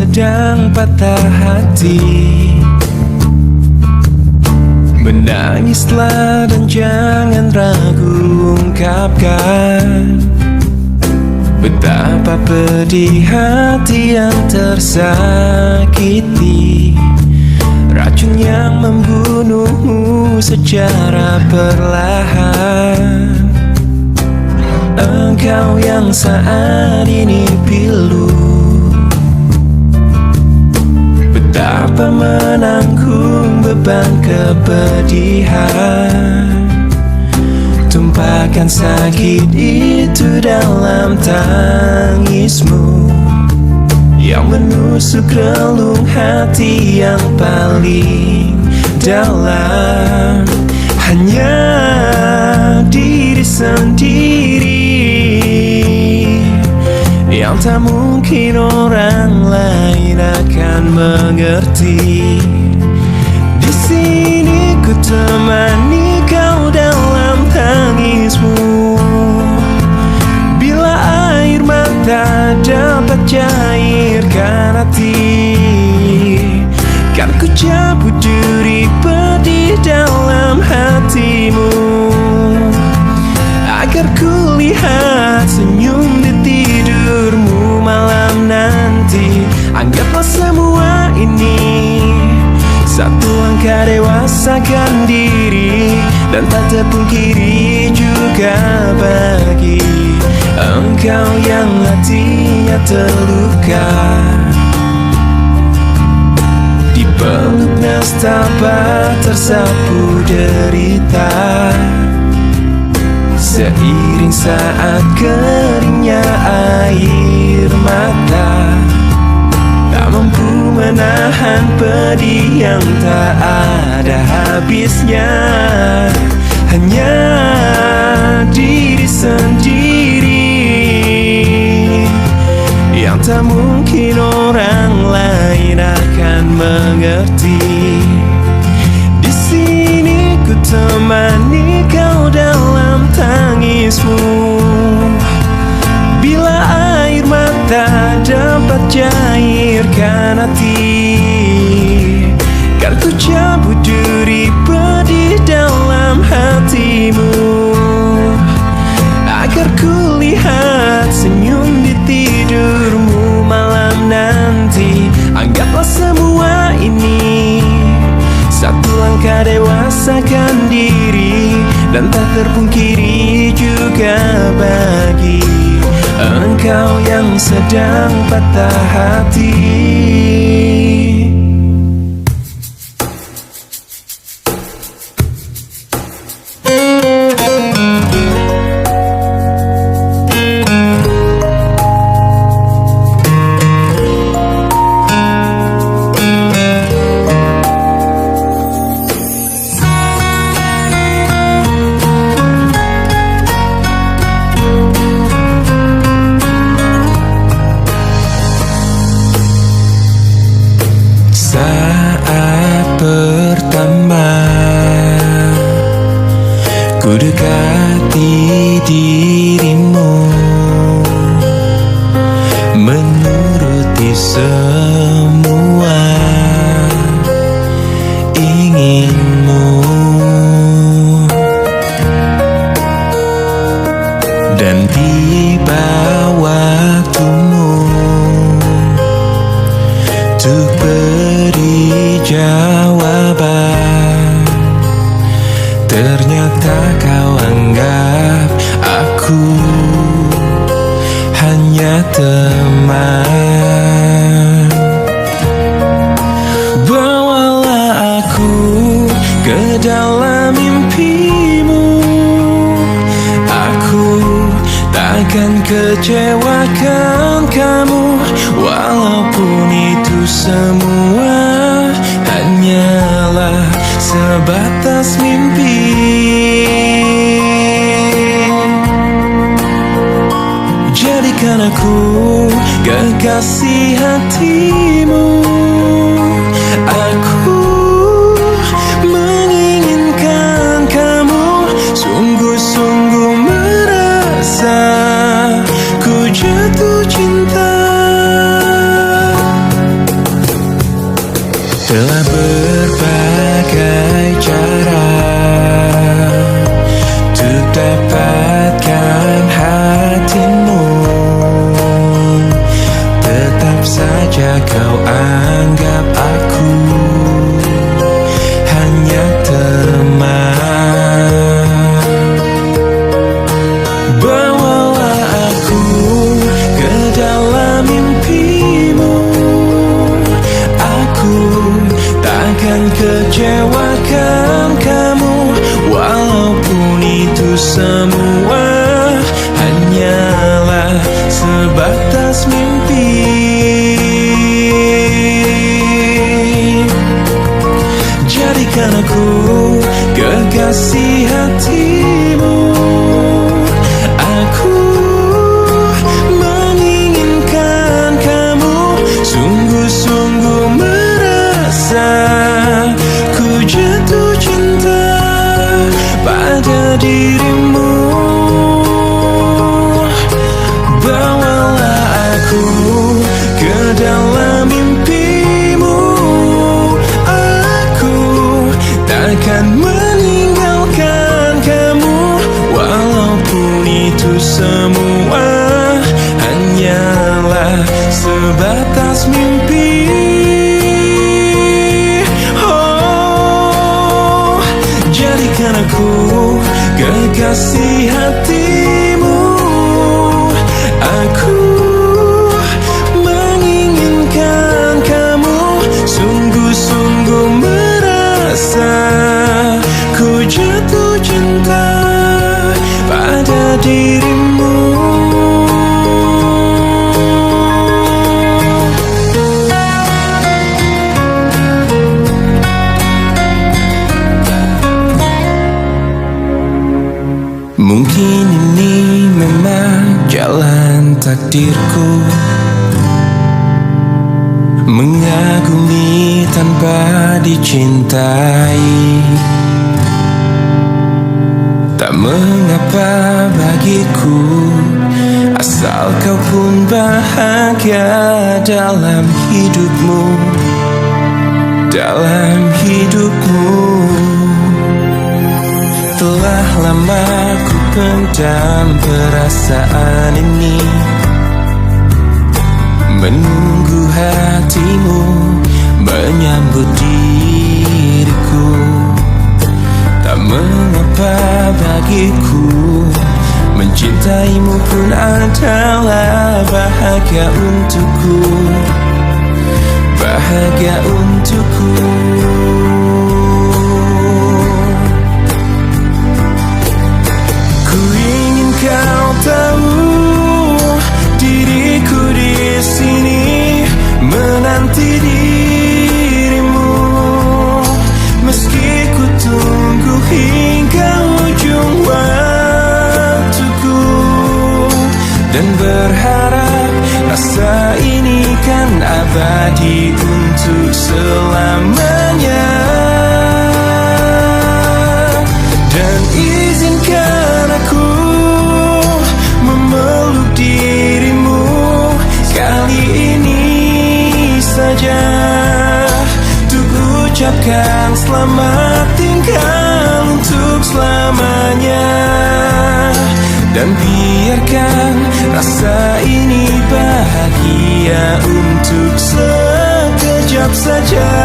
sedang patah hati, menangislah dan jangan ragu ungkapkan betapa pedih hati yang tersakiti, racun yang membunuhmu secara perlahan. Engkau yang saat ini pilu, betapa menanggung beban kepedihan, tumpahkan sakit itu dalam tangismu yang menusuk relung hati yang paling dalam. Hanya diri sendiri yang tak mungkin orang lain akan mengerti. Di sini ku temani kau dalam tangismu, bila air mata dapat cairkan hati, kan ku cabut duri pedih dalam hatimu, agar ku lihat senyum di tidurmu malam nanti. Anggaplah semua ini satu langkah dewasakan diri, dan tak terpungkiri juga bagi engkau yang hatinya terluka, dipeluk nestapa tersapu derita, seiring saat keringnya air mata, tak mampu menahan pedih yang tak ada habisnya. Hanya diri sendiri yang tak mungkin orang lain akan mengerti. Di sini ku temani kau dalam tangismu, bila air mata dapat cairkan hati, kan ku cabut duri pedih dalam hatimu, agar ku lihat senyum di tidurmu malam nanti. Anggaplah semua ini satu langkah dewasakan diri, dan tak terpungkiri juga bagi engkau yang sedang patah hati. Saat pertama ku dekati dirimu, menuruti semua inginmu, dan tiba waktumu untuk beri jawaban. Ternyata kau anggap aku hanya teman. Bawalah aku ke dalam mimpimu, aku takkan kecewakan kamu, walaupun itu semua hanyalah sebatas mimpi. Jadikan aku kekasih hatimu, aku menginginkan kamu, sungguh-sungguh merasa ku jatuh cinta. telah berbagai cara untuk dapatkan hatimu. Tetap saja kau anggap aku hanya teman. Bawalah aku ke dalam mimpimu. Aku takkan kecewakan kamu, walaupun itu semua hanyalah sebatas mimpi. Jadikan aku kekasih hatimu. Aku menginginkan kamu, sungguh-sungguh merasa ku jatuh cinta pada dirimu. Bawalah aku ke dalam mimpimu. Aku takkan meninggalkan kamu, walaupun itu semua hanyalah sebatas mimpi. Oh, jadikan aku kekasih hatimu. Aku menginginkan kamu, sungguh-sungguh merasa ku jatuh cinta pada dirimu. Mungkin ini memang jalan takdirku, mengagumi tanpa dicintai. Tak mengapa bagiku, asal kau pun bahagia dalam hidupmu, dalam hidupmu. Telah lama ku pendam perasaan ini, menunggu hatimu menyambut diriku. Tak mengapa bagiku, mencintaimu pun adalah bahagia untukku, bahagia untukku. Ku ingin kau tahu, diriku di sini menanti dirimu, meski ku tunggu hingga ujung waktuku, dan berharap rasa ini kan abadi untuk selamanya. Dan izinkan aku memeluk dirimu kali ini saja, untuk ucapkan selamat tinggal untuk selamanya. Dan biarkan rasa ini bahagia untuk sekejap saja.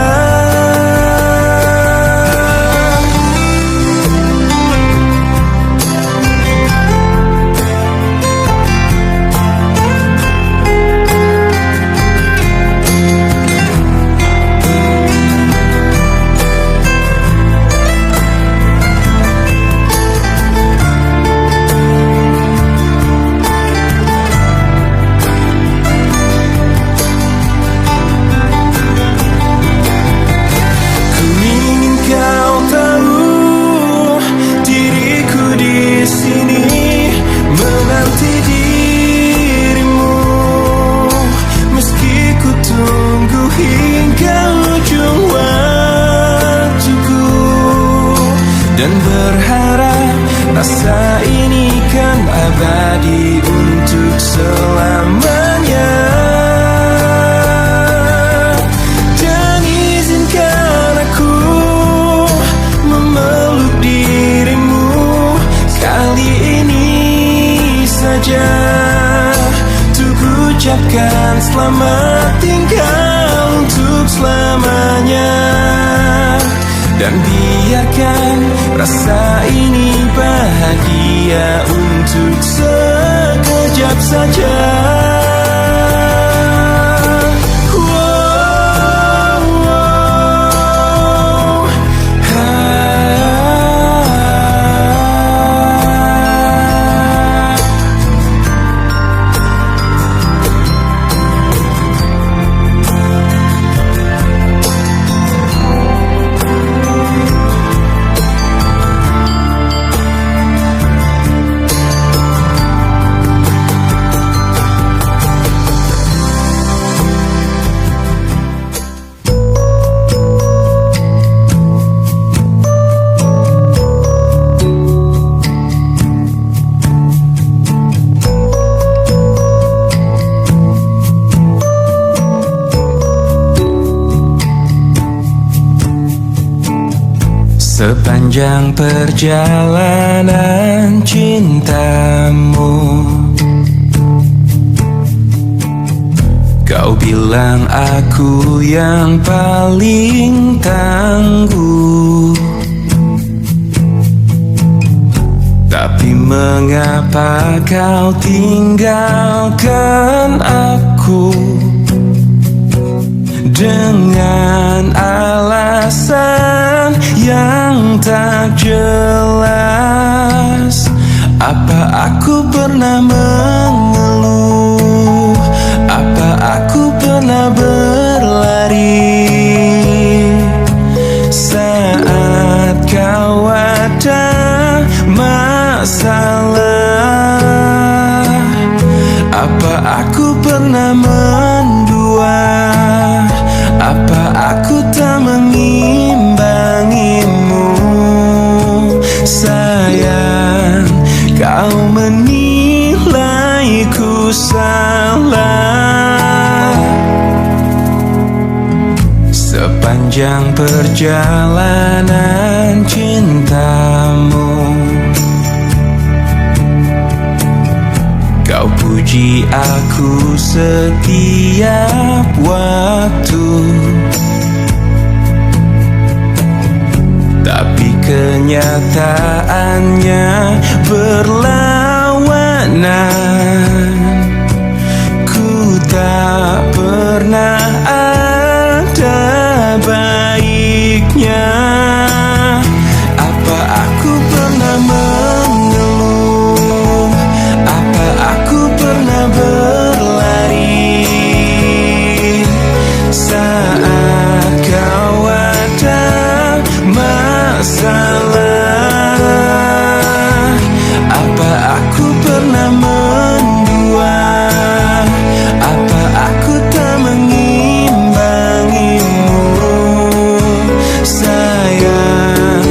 Dan berharap rasa ini kan abadi untuk selamanya. Dan izinkan dan biarkan rasa ini bahagia untuk sekejap saja. Sepanjang perjalanan cintamu, kau bilang aku yang paling tangguh. Tapi mengapa kau tinggalkan aku dengan alasan yang tak jelas? Apa aku pernah mengeluh? Apa aku pernah berlari saat kau ada masalah? Apa aku pernah mendua? Apa aku tak mengimbangimu? Sayang, kau menilaiku salah. Sepanjang perjalanan cintamu, kau puji aku setiap waktu. Tapi kenyataannya berlawanan. Ku tak pernah ada baiknya. Apa aku pernah mengeluh? Apa aku pernah berlari saat kau ada masalah? Apa aku pernah mendua? Apa aku tak mengimbangimu? Sayang,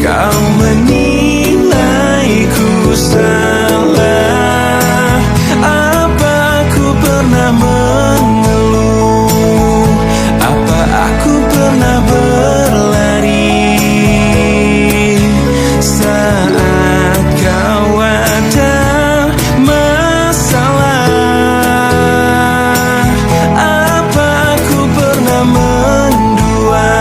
kau menilaiku salah. Apa aku pernah mengeluh? Apa aku pernah berlari saat kau ada masalah? Apa aku pernah mendua?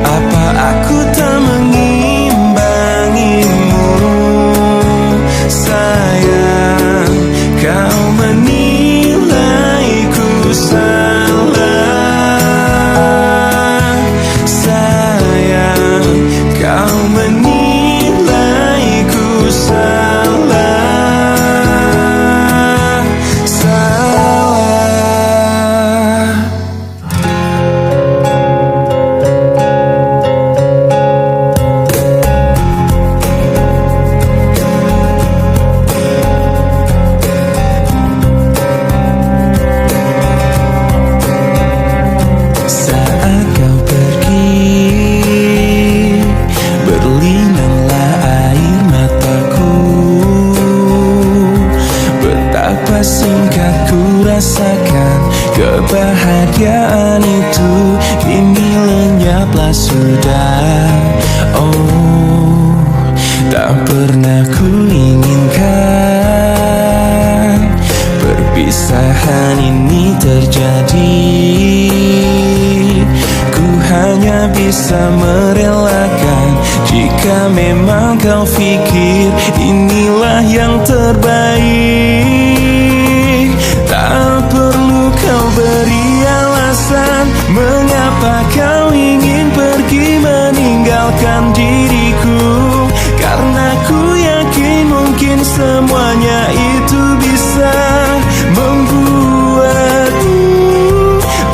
Apa aku tak mengimbangimu? Sayang, kau menilaiku salah. Sayang, kau menilaiku salah. Salah. Saat kau pergi, berlinanglah air mataku. Betapa singkat ku rasakan kebahagiaan itu, kini lenyaplah sudah. Oh, tak pernah ku inginkan perpisahan ini terjadi. Ku hanya bisa bisa merelakan. Jika memang kau pikir inilah yang terbaik, tak perlu kau beri alasan mengapa kau ingin pergi meninggalkan diriku. Karena ku yakin mungkin semuanya itu bisa membuatmu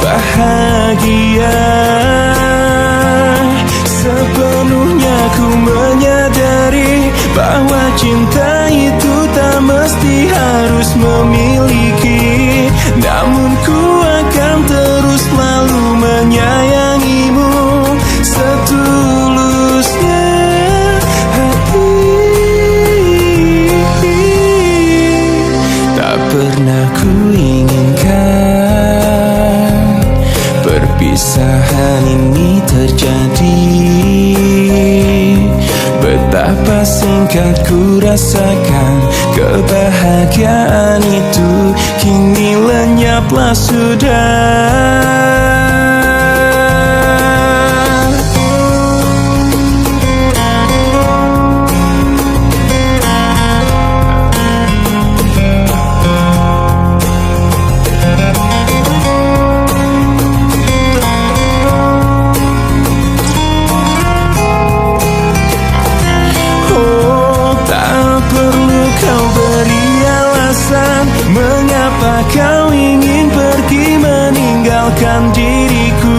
bahagia. Sepenuhnya ku menyadari bahwa cinta itu tak mesti harus memiliki, namun ku akan terus selalu menyayangimu setulusnya hati. Tak pernah ku inginkan perpisahan ini terjadi. Betapa singkat ku rasakan kebahagiaan itu, kini lenyaplah sudah. Mengapa kau ingin pergi meninggalkan diriku?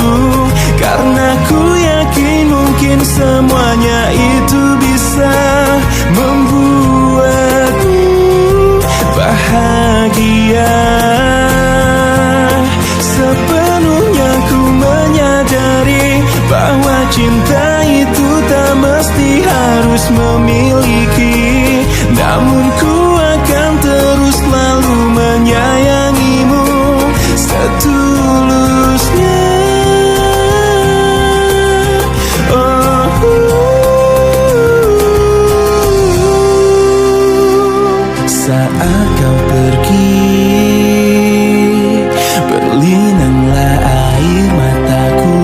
Karena ku yakin mungkin semuanya itu bisa membuatmu bahagia. Sepenuhnya ku menyadari bahwa cinta itu tak mesti harus memiliki, namun ku akan terus selalu menyayangimu setulusnya. Saat kau pergi, berlinanglah air mataku.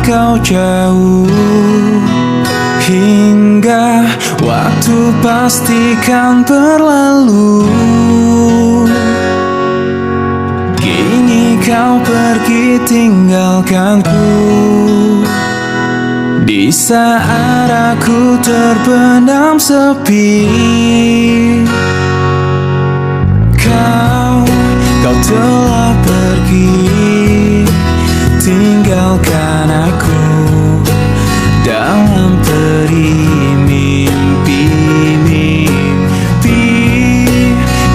Kau jauh hingga waktu pastikan berlalu. Kini kau pergi tinggalkanku di saat aku terpendam sepi. Kau telah pergi tinggalkan aku dalam peri mimpi-mimpi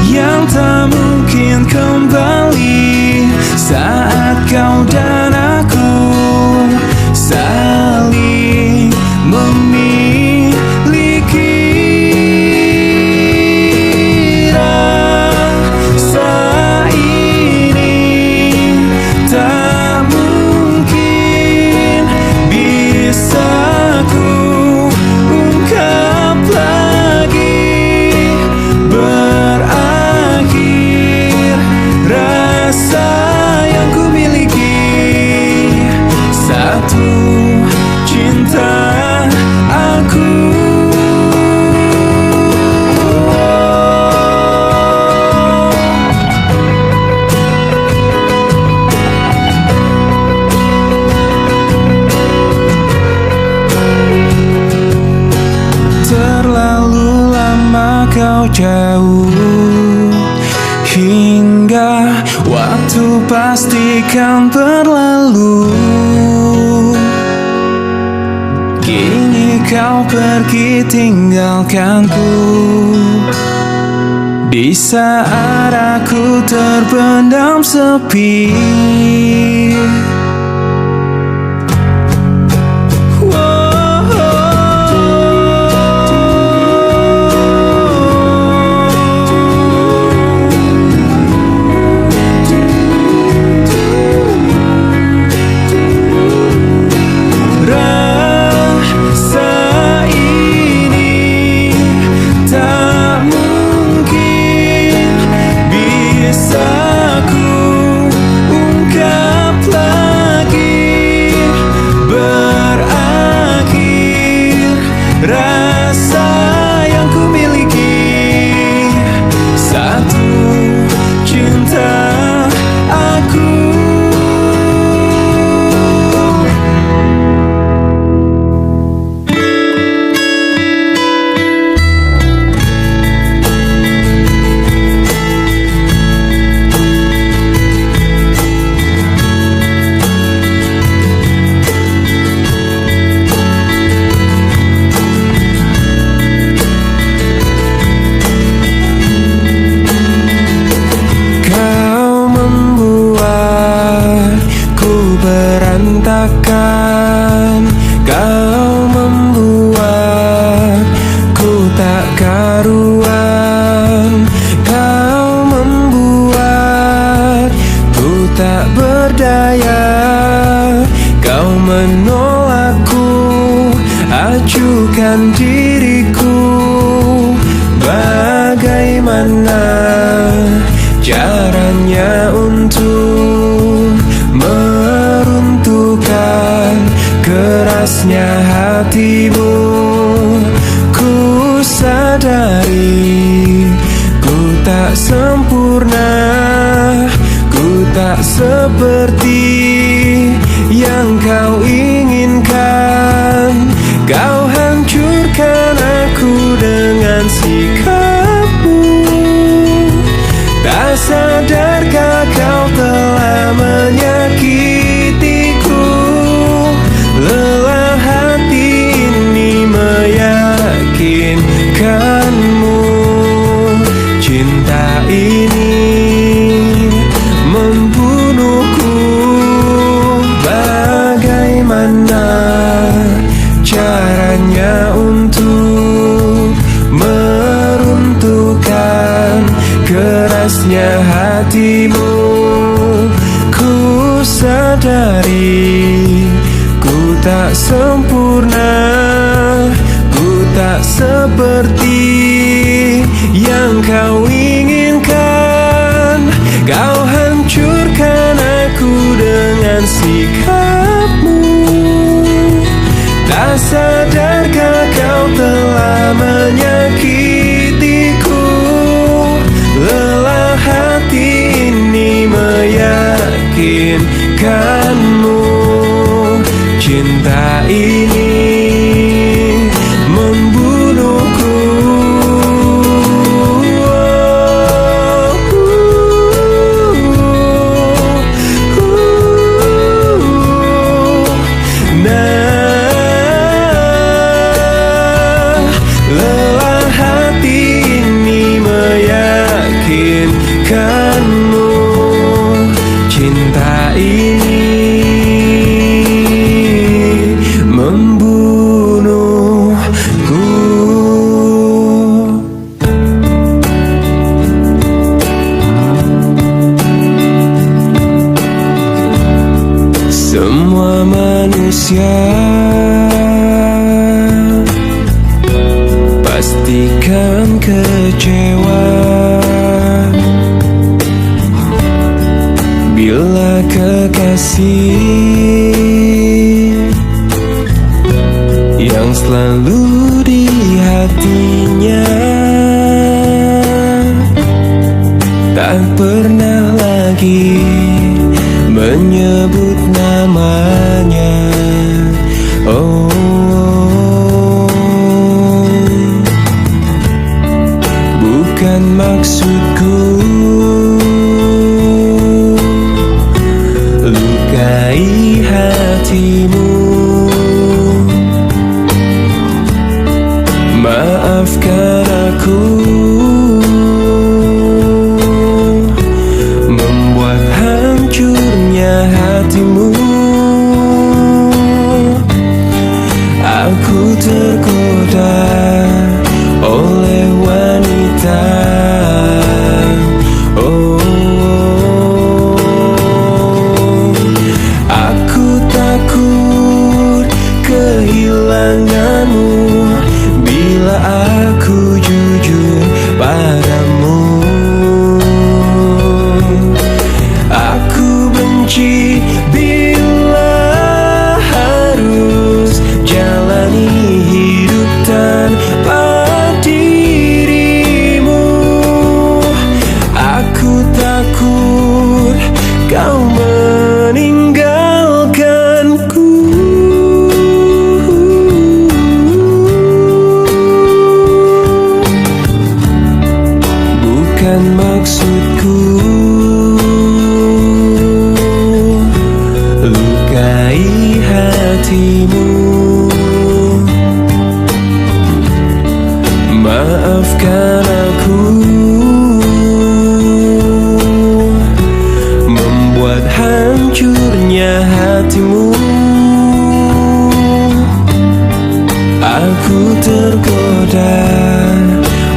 yang tak mungkin kembali saat kau dan aku saling memiliki. Rasa ini tak bisa ku ungkap lagi. Berakhir rasa yang ku miliki, satu cinta aku. Terlalu lama kau jauh hingga waktu pastikan berlalu. Kini kau pergi tinggalkanku di saat aku terpendam sepi. sadari ku tak sempurna, ku tak seperti yang kau inginkan. Kau hancurkan aku dengan sikapmu. Tak sadarkah kau telah menyakitiku? Lelah hati ini meyakinkanmu. Cinta ini membunuhku. Bagaimana caranya untuk meruntuhkan kerasnya hatimu? Ku sadari ku tak sempurna, ku tak seperti yang kau inginkan. Kau hancurkan aku dengan sikapmu. Tak sadarkah kau telah menyakitiku? Lelah hati ini meyakinkanmu. Cinta ini membunuhku. Lelah hati ini meyakinkanmu. Cinta ini membunuhku. Semua manusia pastikan kecewa bila kekasih yang selalu di hatinya tak pernah lagi menyebut namanya. Oh, bukan maksudku lukai hatimu. Maafkan aku membuat hancurnya hatimu. Aku tergoda oleh wanita. Oh, aku takut kehilanganmu bila aku jujur padamu. Aku benci bila harus jalani hidup tanpa dirimu. Aku takut kau meninggalkanku. Bukan maksudku lukai hatimu. Maafkan aku membuat hancurnya hatimu. Aku tergoda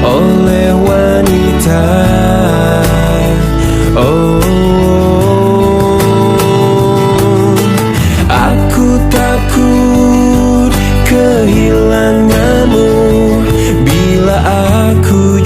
oleh wanita. Oh, aku takut kehilanganmu bila aku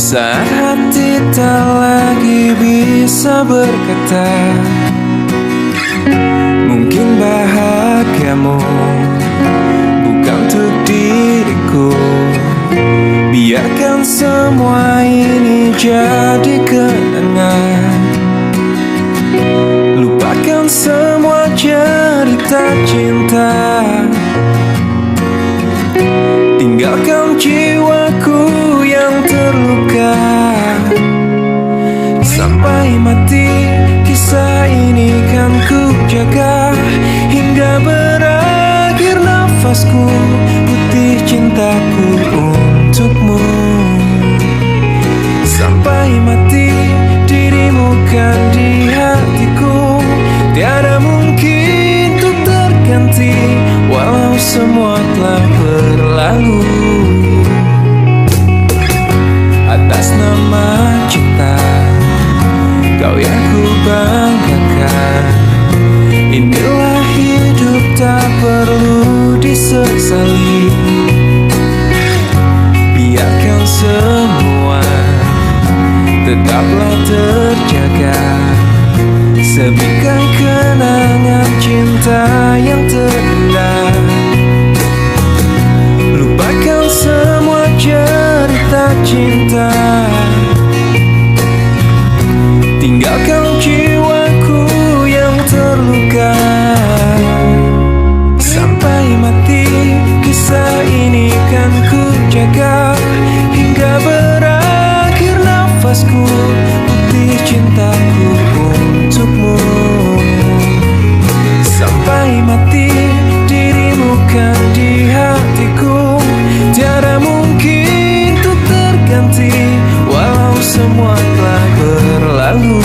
Saat hati tak lagi bisa berkata, mungkin bahagiamu bukan untuk diriku. Biarkan semua ini jadi kenangan. Lupakan semua cerita cinta. Tinggalkan jiwaku yang terluka. Sampai mati kisah ini kan ku jaga, hingga berakhir nafasku, putih cintaku untukmu. Sampai mati dirimu kan di hatiku, tiada mungkin untuk terganti, walau semua telah berlalu. Atas nama cinta, kau yang ku banggakan. Inilah hidup tak perlu disesali. Biarkan semua tetaplah terjaga, sebingkai kenangan cinta yang terindah. Lupakan semua cerita cinta. Tinggalkan jiwaku yang terluka. Sampai mati kisah ini kan ku jaga, hingga berakhir nafasku, putih cintaku untukmu. Sampai mati dirimu kan di hatiku, tiada mungkin untuk terganti, walau semua telah berlalu.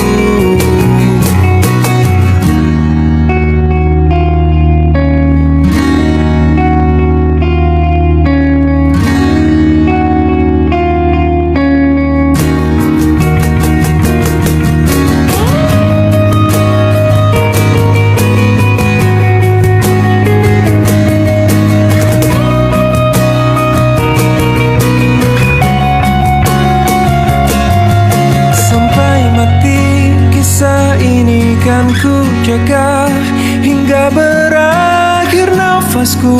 Kan ku jaga, hingga berakhir nafasku,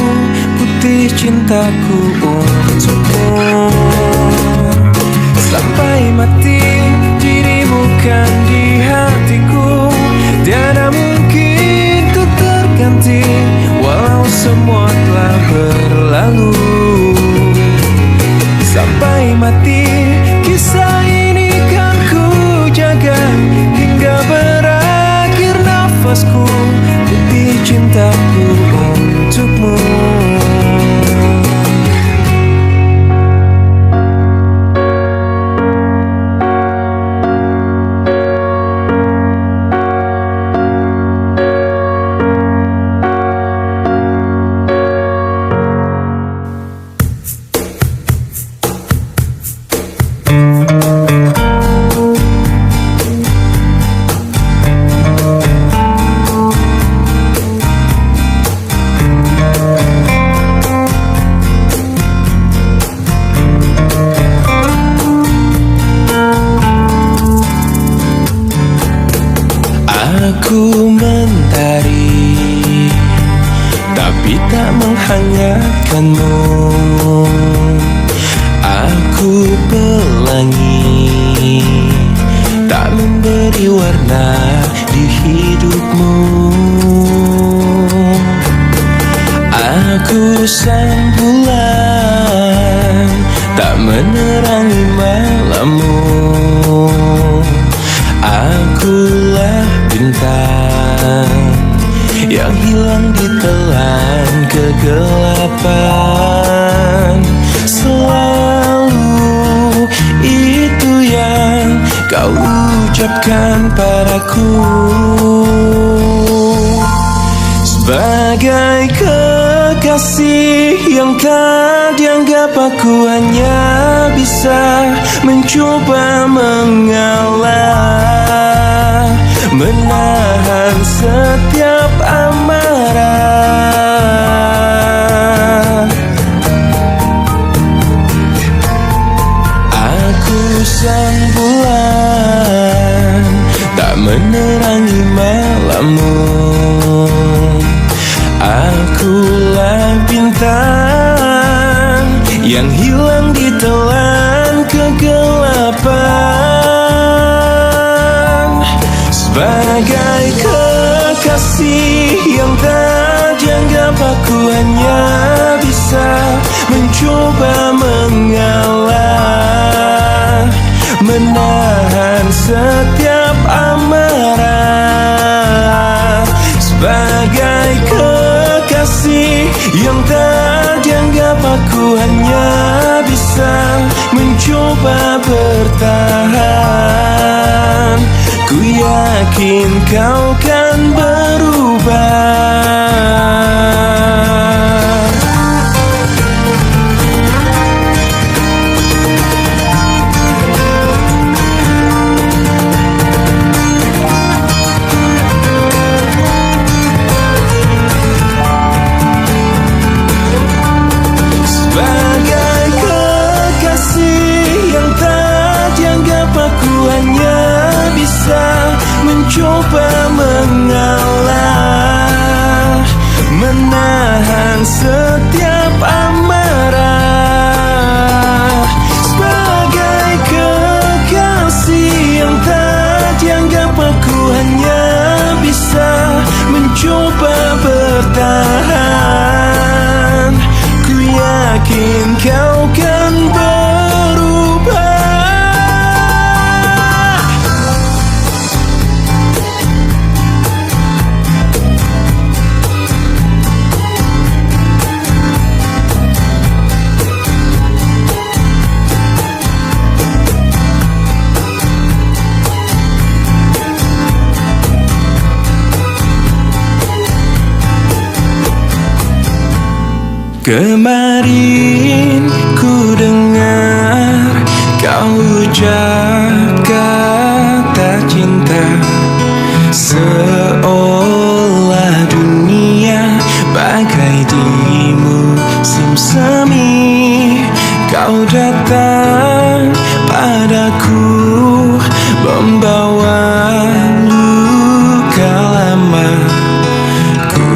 putih cintaku untukmu. Sampai mati dirimu kan di hatiku, tiada mungkin untuk terganti, walau semua telah berlalu. Sampai mati kisah ini kan ku jaga, hingga berakhir nafasku, putih cintaku untukmu. Aku mentari, tapi tak menghangatkanmu. Aku pelangi, tak memberi warna di hidupmu. Aku sang bulan, tak menerangi malammu. Akulah bintang yang hilang di telan kegelapan. Selalu itu yang kau ucapkan padaku, sebagai kekasih yang tak dianggap. Aku hanya bisa mencoba mengalah, menahan setiap amarah. Aku sang bulan tak menerangi malammu. Akulah bintang yang hilang di telan kegelapan, sebagai kekasih yang tak dianggap. Aku hanya bisa mencoba mengalah, menahan setiap amarah, sebagai kekasih yang tak dianggap. Aku hanya bisa mencoba bertahan. Ku yakin kau kan berubah. Coba mengalah, menahan setiap amarah, sebagai kekasih yang tak dianggap. Aku hanya bisa mencoba bertahan. Ku yakin kau kan berubah. Kemarin ku dengar kau ucap kata cinta, seolah dunia bagai di musim semi. Kau datang padaku membawa luka lama. Ku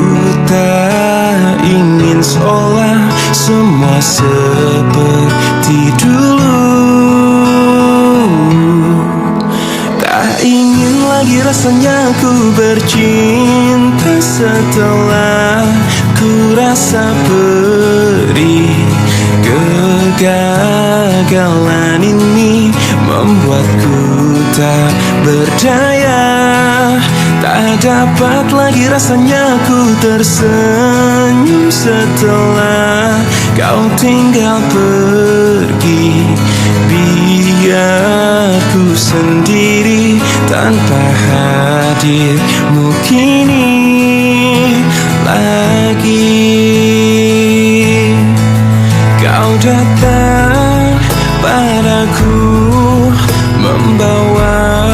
tak ingin seolah semua seperti dulu. Tak ingin lagi rasanya ku bercinta setelah ku rasa perih. Kegagalan ini membuatku tak berdaya. Tak dapat lagi rasanya ku tersenyum setelah kau tinggal pergi. Biar ku sendiri tanpa hadirmu kini lagi. Kau datang padaku membawa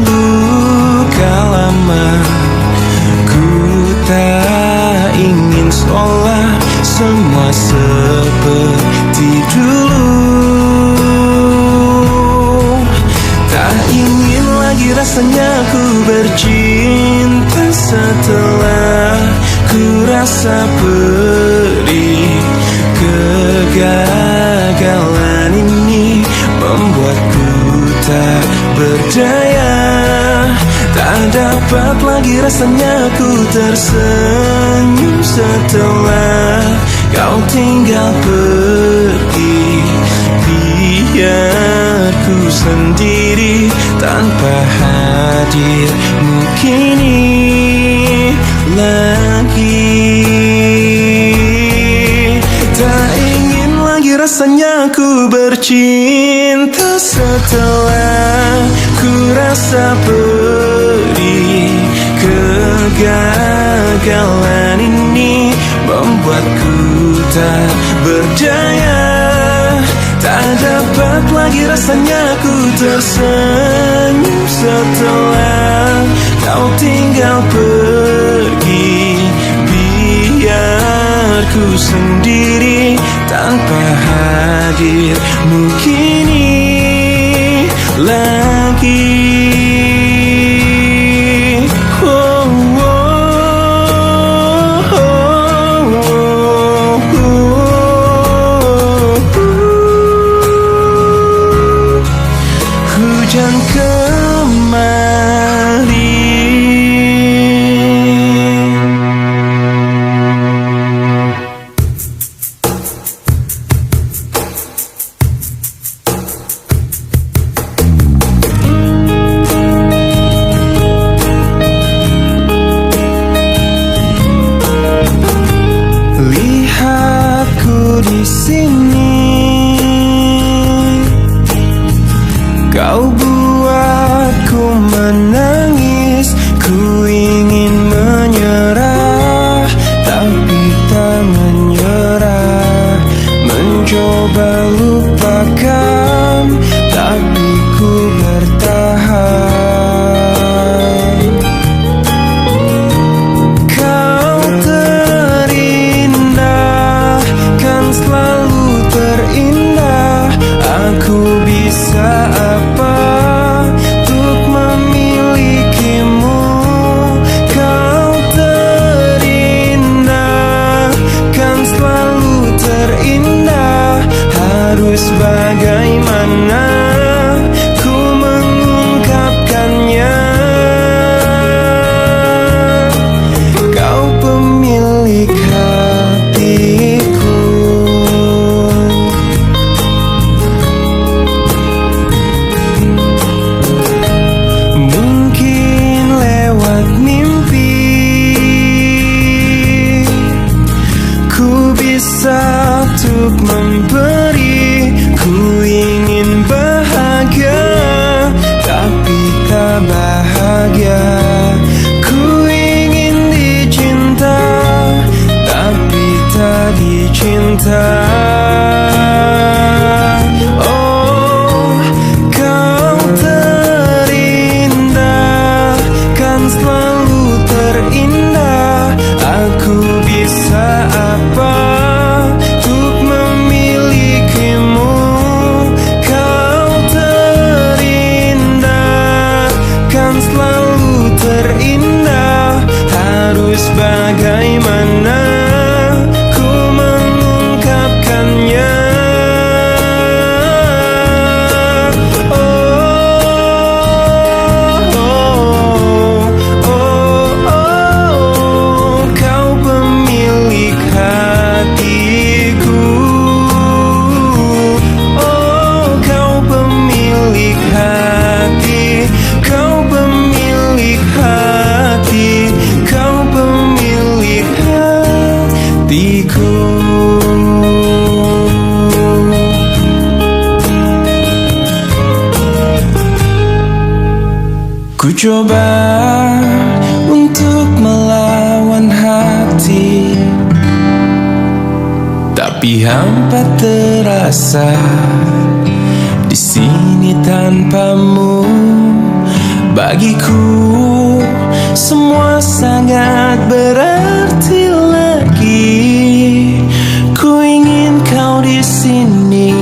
luka lama. Ku tak ingin seolah semua seperti dulu. Tak ingin lagi rasanya ku bercinta setelah ku rasa perih. Kegagalan ini membuatku tak berdaya. Tak dapat lagi rasanya ku tersenyum setelah kau tinggal pergi. Biar ku sendiri tanpa hadirmu kini lagi. Tak ingin lagi rasanya ku bercinta setelah ku rasa perih. Kegagalan ini membuatku tak berdaya. Tak dapat lagi rasanya ku tersenyum setelah kau tinggal pergi. Biar ku sendiri tanpa hadirmu kini Oh, oh, oh, oh, oh. Hujan kembali. Lihatku di sini, kau buatku menangis. Ku ingin menyerah, tapi tak menyerah. Mencoba lupakan, tapi ku bertahan. Kau terindah, kan selalu terindah. Aku bisa apa untuk memilikimu? Kau terindah, kan selalu terindah. Harus bagaimana ku mengungkapkannya? Kau pemilik hatiku. Mungkin lewat mimpi ku bisa untuk memberi. Ku ingin bahagia, tapi tak bahagia. Ku ingin dicinta, tapi tak dicinta. Oh, kau terindah, kan selalu terindah. Aku bisa apa untuk memilikimu? Kau terindah, kan selalu terindah. Harus bagaimana ku mengungkapkannya? Oh, oh, oh, oh, kau pemilik hatiku. Oh, kau pemilik hati. Kau pemilik hati. Kau pemilik hatiku. Ku coba untuk melawan hati, tapi hampa terasa di sini tanpamu. Bagiku semua sangat berarti lagi. Ku ingin kau di sini,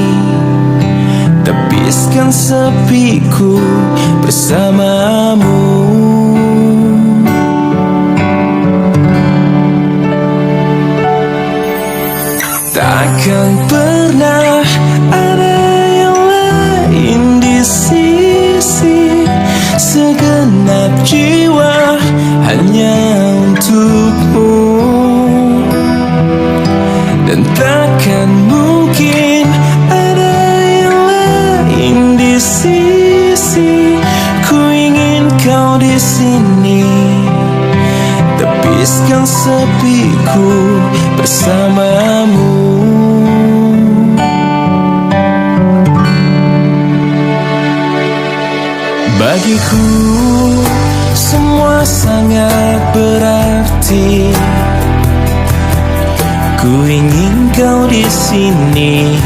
tepiskan sepiku bersamamu. Takkan pernah ada yang lain di sisi. Segenap jiwa hanya untukmu. Dan takkan mungkin ada yang lain di sisi. Ku ingin kau di sini, tepiskan sepiku bersamamu. Bagiku semua sangat berarti. Ku ingin kau di sini.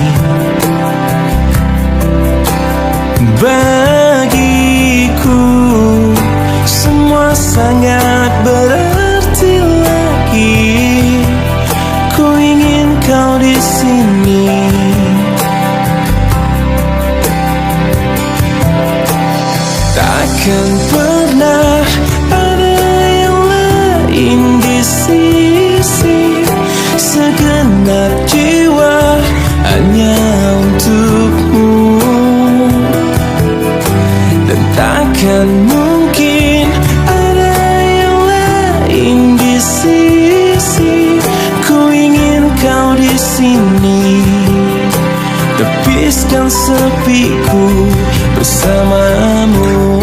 Bagiku semua sangat berarti lagi. Ku ingin kau di sini. Takkan pernah ada yang lain di sisi, segenap jiwa hanya untukmu. Dan takkan mungkin ada yang lain di sisi, ku ingin kau di sini, tepiskan sepiku bersamamu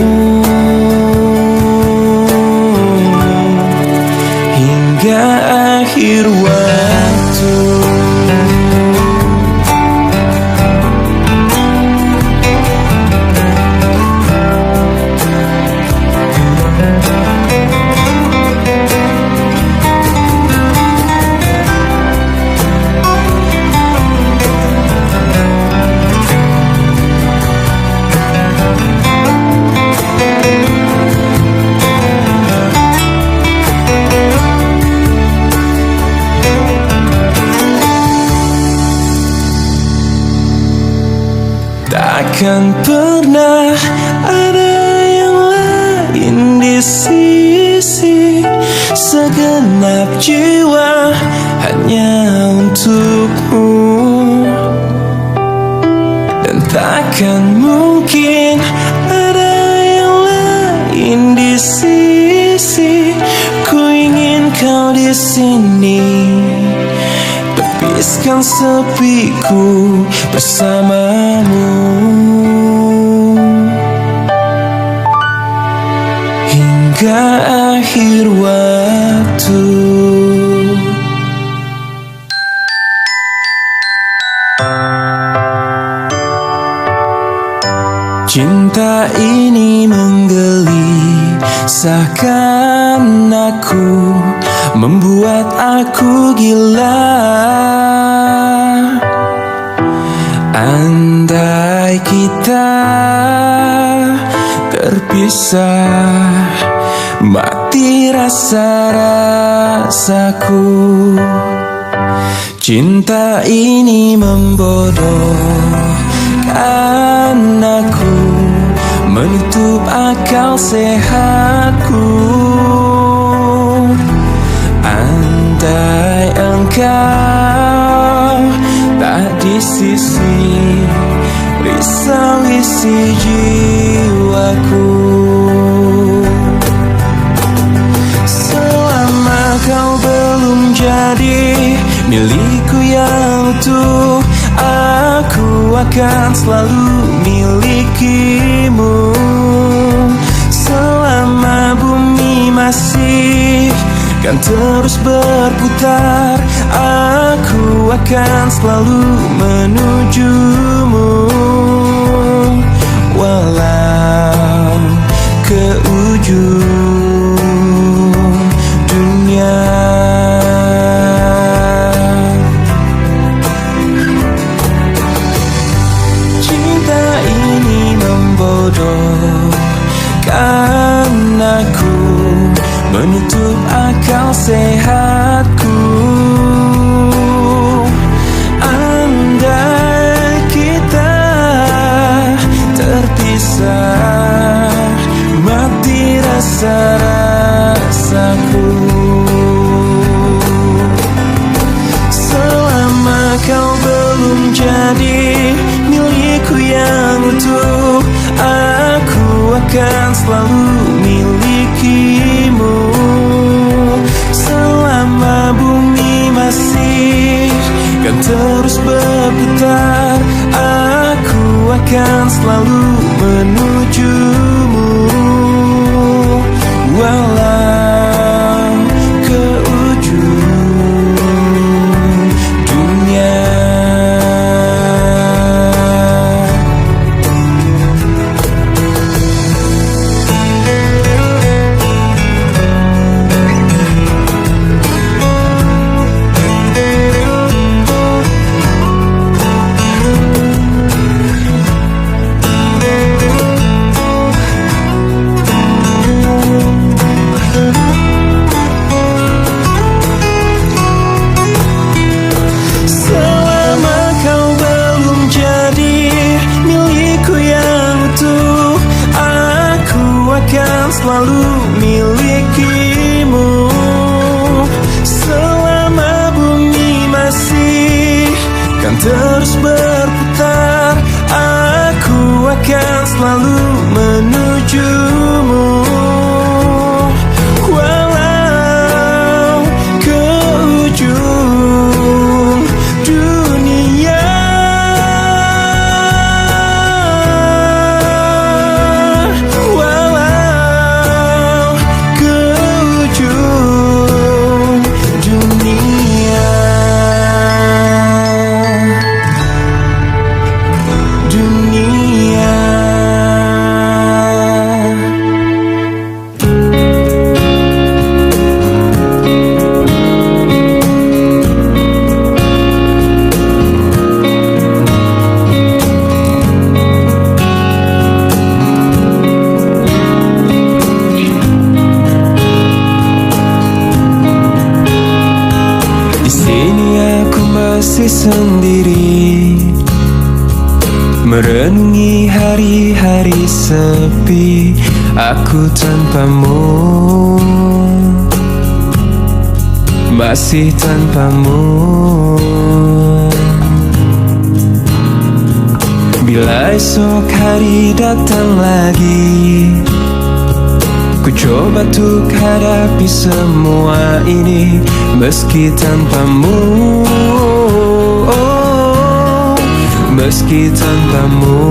hingga akhir waktu. Takkan pernah ada yang lain di sisi, segenap jiwa hanya untukmu. Dan takkan mungkin ada yang lain di sisi, ku ingin kau di sini, tepiskan sepiku bersamamu hingga akhir waktu. Cinta ini menggelisahkan aku, membuat aku gila. Andai kita terpisah, mati rasa-rasaku. Cinta ini membodohkan aku, menutup akal sehatku. Andai engkau tak di sisi, risau isi jiwaku. Selama kau belum jadi milikku yang utuh, aku akan selalu milikimu. Selama bumi masih kan terus berputar, aku akan selalu menujumu, walau ke ujung dunia. Cinta ini membodohkan aku, menutup akal sehatku. Andai kita terpisah, mati rasa-rasaku. Selama kau belum jadi milikku yang utuh, aku akan selalu milikimu. Selama bumi masih kan terus berputar, aku akan selalu menujumu, walau ke ujung dunia. selalu milikimu. Selama bumi masih kan terus berputar, aku akan selalu menujumu. Walau ke ujung dunia, walau ke ujung dunia. Dunia. Di sini aku masih sendiri, merenungi hari-hari sepi aku tanpamu, masih tanpamu. Bila esok hari datang lagi, ku coba untuk hadapi semua ini meski tanpamu, meski tanpamu.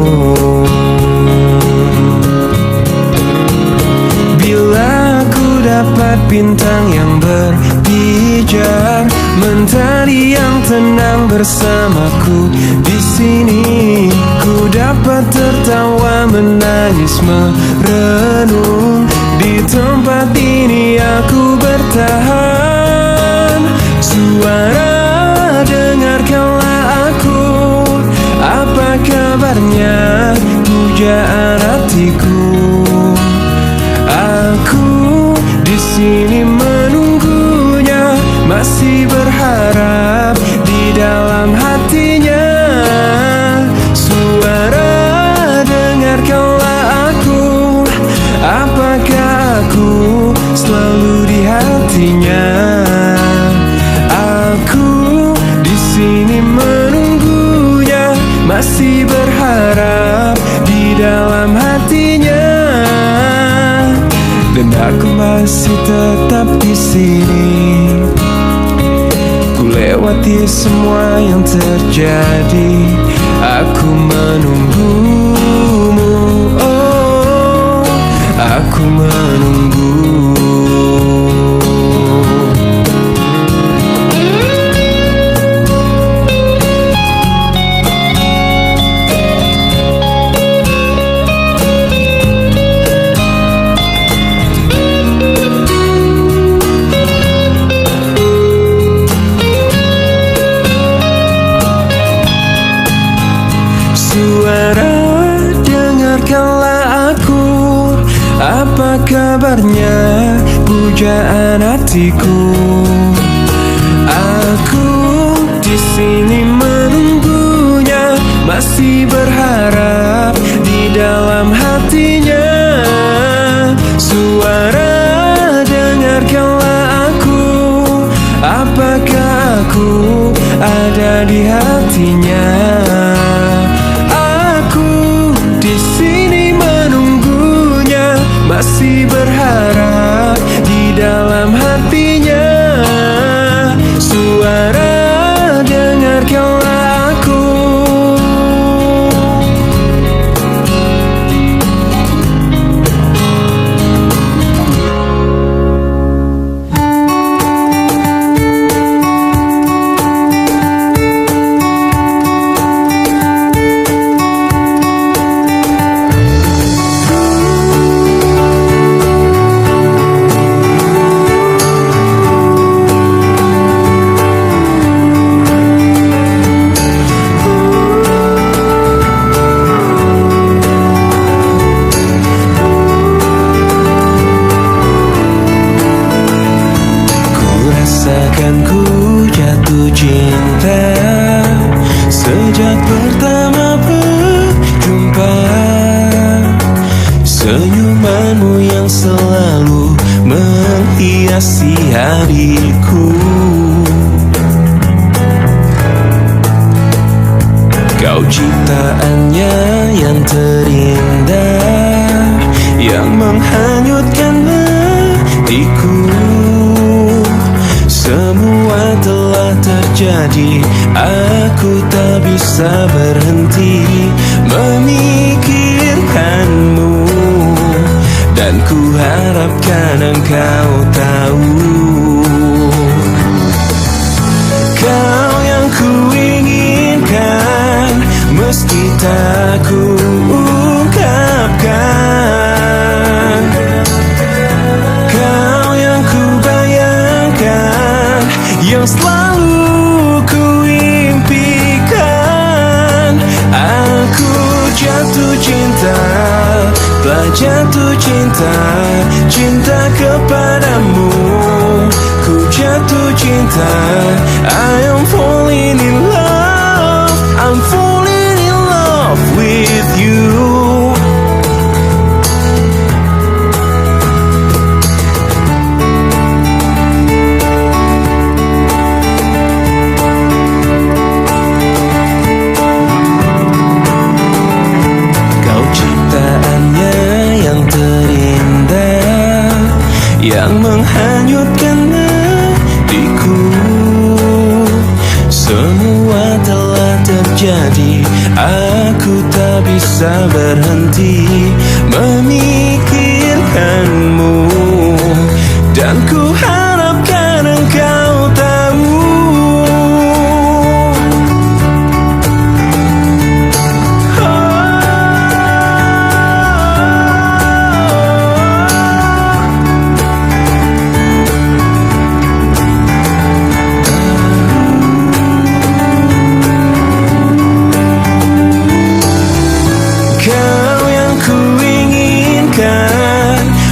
Bila ku dapat bintang yang berpijar, mentari yang tenang bersamaku di sini, ku dapat tertawa, menangis, merenung. Di tempat ini aku bertahan. Suara, dengarkanlah aku. Apa kabarnya pujaan hatiku? Aku di sini menunggunya, masih berharap di dalam hatinya. Suara, dengarkanlah aku. Apakah aku selalu di hatinya? Aku di sini menunggunya, masih berharap di dalam hatinya. Dan aku masih tetap di sini, ku lewati semua yang terjadi. Aku menunggumu, oh, aku menunggu. Suara, dengarkanlah aku. Apa kabarnya pujaan hatiku? Aku di sini menunggunya, masih berharap di dalam hatinya. Suara, dengarkanlah aku. Apakah aku ada di hatinya? Masih berharap di dalam hatinya. Suara, dengarkanlah aku. yang selalu menghiasi hariku. Kau ciptaannya yang terindah, yang menghanyutkan hatiku. Semua telah terjadi, aku tak bisa berhenti memikirkanmu. Dan ku harapkan engkau tahu, kau yang ku inginkan, meski tak ku ungkapkan. Kau yang ku bayangkan, yang selalu ku impikan. Aku jatuh cinta, telah jatuh cinta, cinta kepadamu. Ku jatuh cinta, I am falling in love, I'm falling in love with you. Yang menghanyutkan hatiku. Semua telah terjadi, aku tak bisa berhenti memikirkanmu. Dan ku harapkan engkau tahu,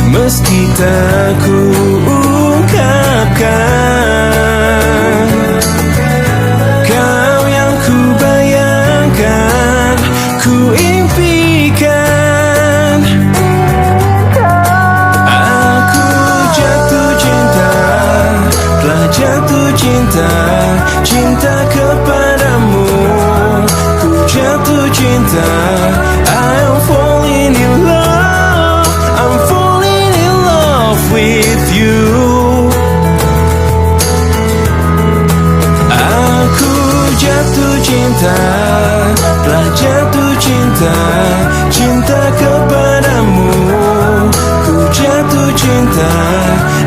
meski tak ku ungkapkan. Kau yang ku bayangkan, ku impikan. Aku jatuh cinta, telah jatuh cinta, cinta kepadamu. Ku jatuh cinta, I am falling in love, I'm falling in love with you. Aku jatuh cinta, telah jatuh cinta, cinta kepadamu. Ku jatuh cinta,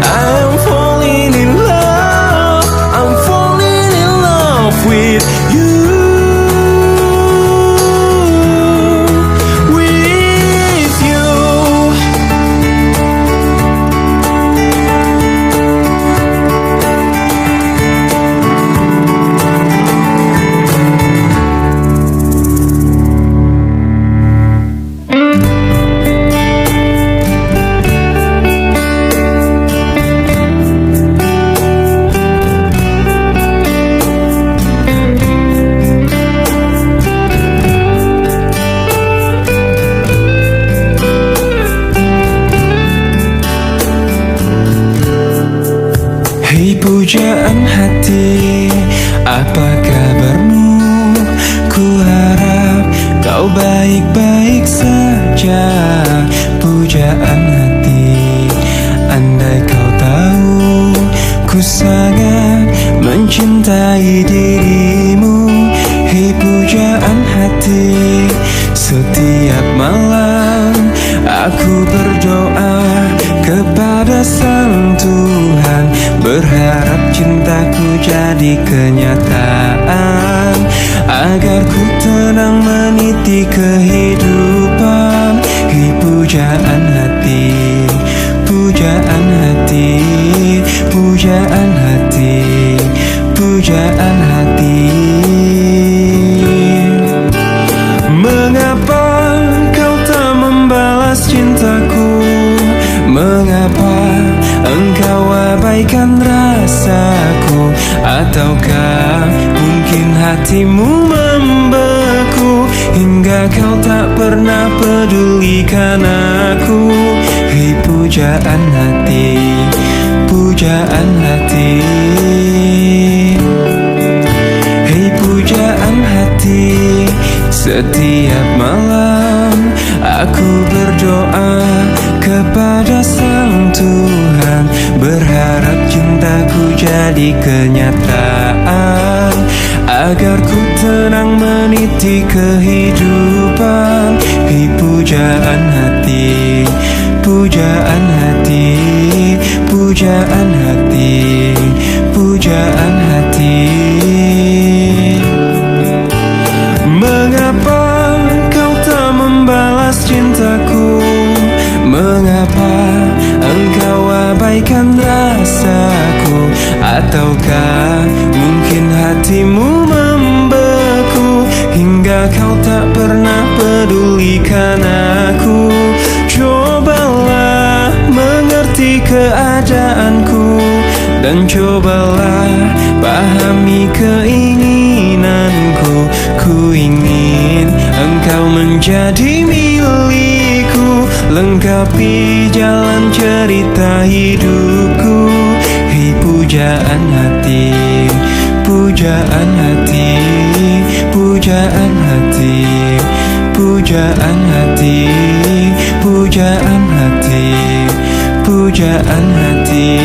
I am falling in love, I'm falling in love with you. Hei pujaan hati, apa kabarmu? Ku harap kau baik-baik saja. Pujaan hati, andai kau tahu, ku sangat mencintai dirimu. Hei pujaan hati, setiap malam aku berdoa kepada Sang Tuhan, berharap cintaku jadi kenyataan, agar ku tenang meniti kehidupan. Hei pujaan hati, pujaan hati, pujaan hati, pujaan hati. Mengapa kau tak membalas cintaku? Mengapa engkau abaikan rasaku? Ataukah mungkin hatimu membeku hingga kau tak pernah pedulikan aku? Hei pujaan hati, pujaan hati. Hei pujaan hati, setiap malam aku berdoa kepada Sang Tuhan, berharap cintaku jadi kenyataan, agar ku tenang meniti kehidupan. Hei pujaan hati, pujaan hati, pujaan hati, pujaan hati. Mengapa kau tak membalas cintaku? Mengapa engkau abaikan rasaku? Ataukah mungkin hatimu membeku hingga kau tak pernah pedulikan aku? Cobalah mengerti keadaanku dan cobalah pahami keinginanku. Ku ingin engkau menjadi milikku, lengkapi jalan cerita hidupku. Hei pujaan hati, pujaan hati, pujaan hati, pujaan hati, pujaan hati, pujaan hati.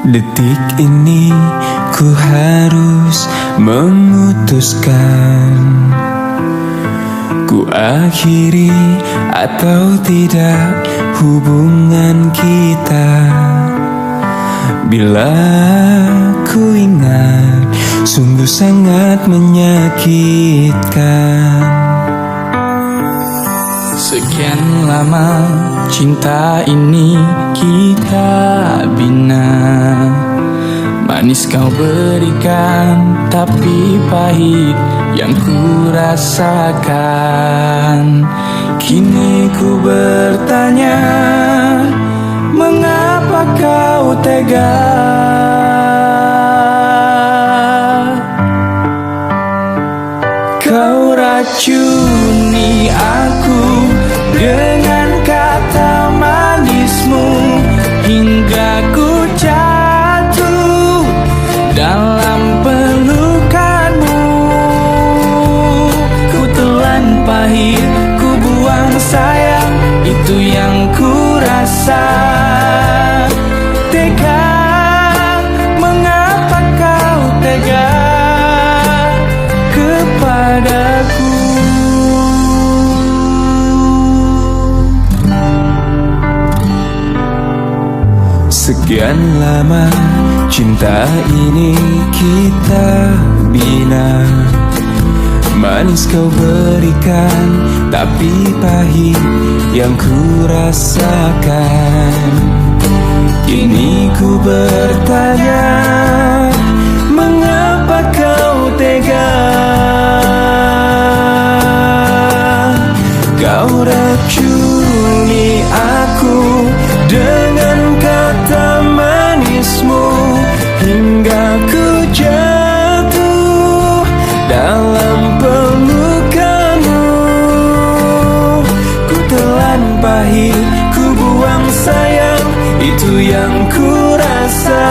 Detik ini ku harus memutuskan, ku akhiri atau tidak hubungan kita. Bila ku ingat, sungguh sangat menyakitkan. Sekian lama cinta ini kita bina, manis kau berikan, tapi pahit yang ku rasakan. Kini ku bertanya, mengapa kau tega? Kau racuni aku dengan kata manismu, hingga ku jatuh dalam pelukanmu. Ku telan pahit, ku buang sayang, itu yang ku rasa. Tega, mengapa kau tega kepadaku? Sekian lama cinta ini kita bina, manis kau berikan, tapi pahit yang ku rasakan. Kini ku bertanya, mengapa kau tega? Kau racuni aku dengan kata manismu, hingga ku jatuh dalam pelukanmu. Ku telan pahit, ku buang sayang, itu yang ku rasa.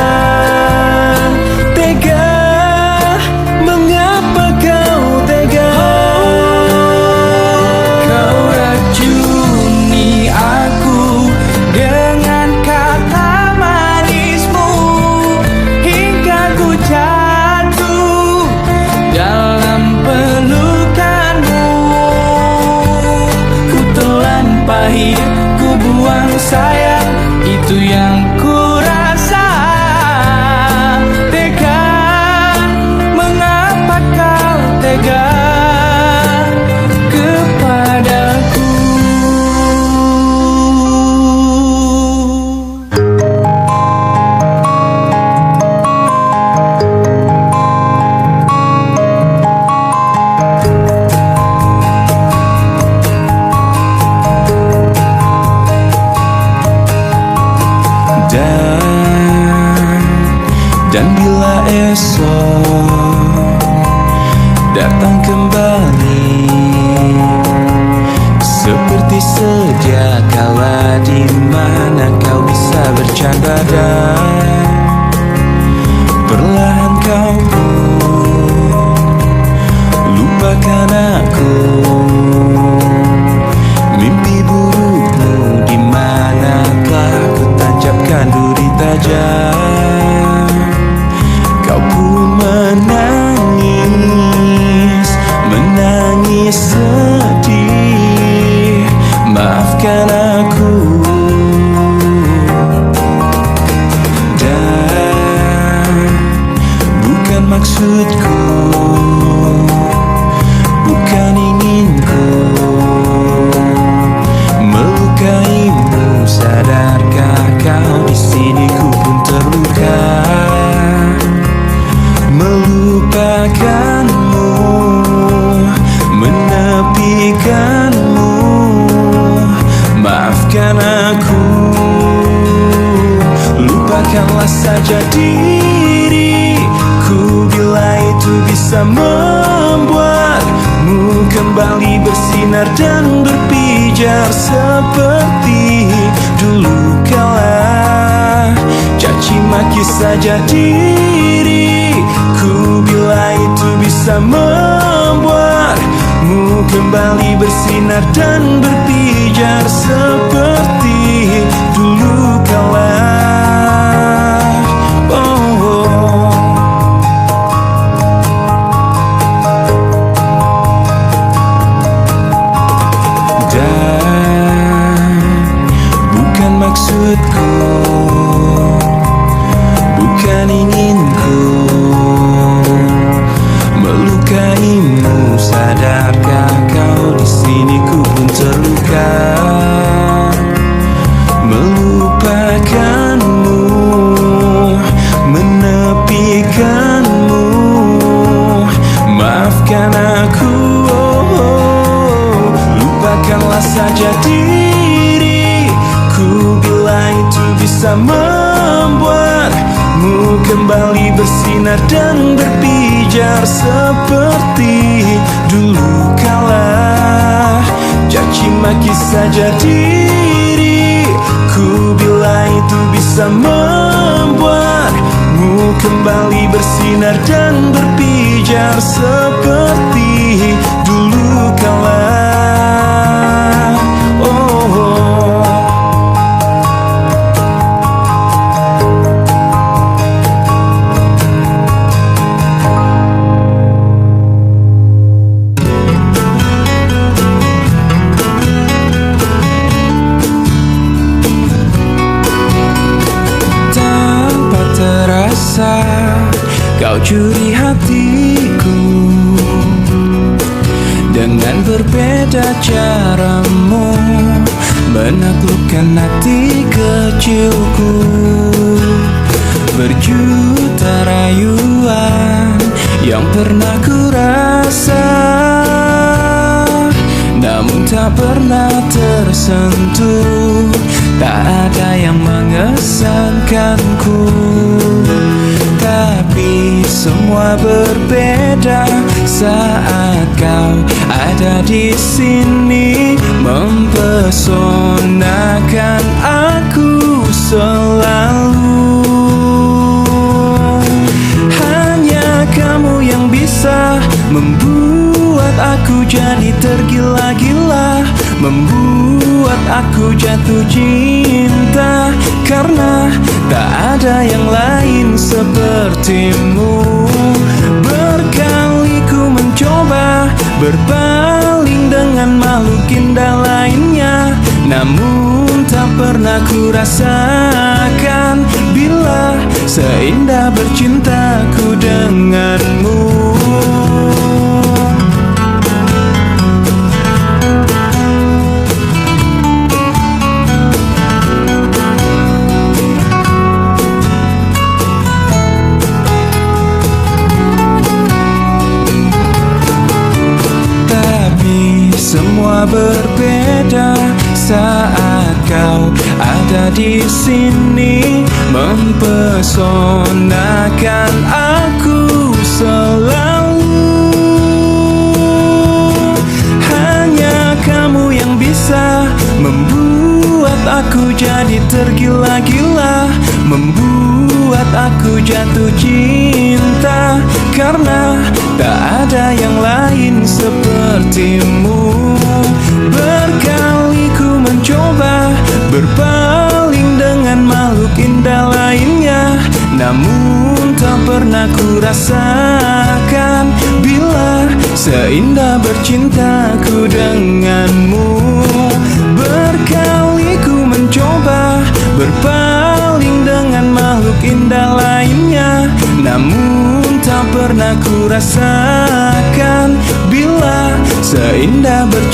maksudku, bukan inginku melukaimu. Sadarkah kau di sini ku pun terluka, melupakanmu, menepikanmu. Maafkan aku, lupakanlah saja diriku bila itu bisa membuatmu kembali bersinar dan berpijar seperti dulu kala. Caci maki saja diriku bila itu bisa membuatmu kembali bersinar dan berpijar seperti dulu kala. Maksudku, bukan inginku melukaimu. Sadarkah kau di sini ku pun terluka, melupakanmu, menepikanmu. Maafkan aku, lupakanlah saja diriku bila itu bisa membuatmu kembali bersinar dan berpijar seperti dulu kala. Caci maki saja diriku bila itu bisa membuatmu kembali bersinar dan berpijar seperti dulu kala. Kau curi hatiku dengan berbeda caramu menaklukkan hati kecilku. Berjuta rayuan yang pernah ku rasa, namun tak pernah tersentuh. Tak ada yang mengesankanku, tapi semua berbeda saat kau ada di sini, mempesonakan aku selalu. Hanya kamu yang bisa membuat aku jadi tergila-gila, membuat aku jatuh cinta, karena tak ada yang lain sepertimu. Berkali ku mencoba berpaling dengan makhluk indah lainnya, namun tak pernah ku rasakan bila seindah bercintaku denganmu. Semua berbeda saat kau ada di sini, mempesonakan aku selalu. Hanya kamu yang bisa membuat aku jadi tergila-gila, membuat aku jatuh cinta, karena tak ada yang lain sepertimu. Berkali ku mencoba berpaling dengan makhluk indah lainnya, namun tak pernah ku rasakan bila seindah bercintaku denganmu. Berkali ku mencoba berpaling dengan makhluk indah lainnya, namun tak pernah ku rasakan indah bertujuan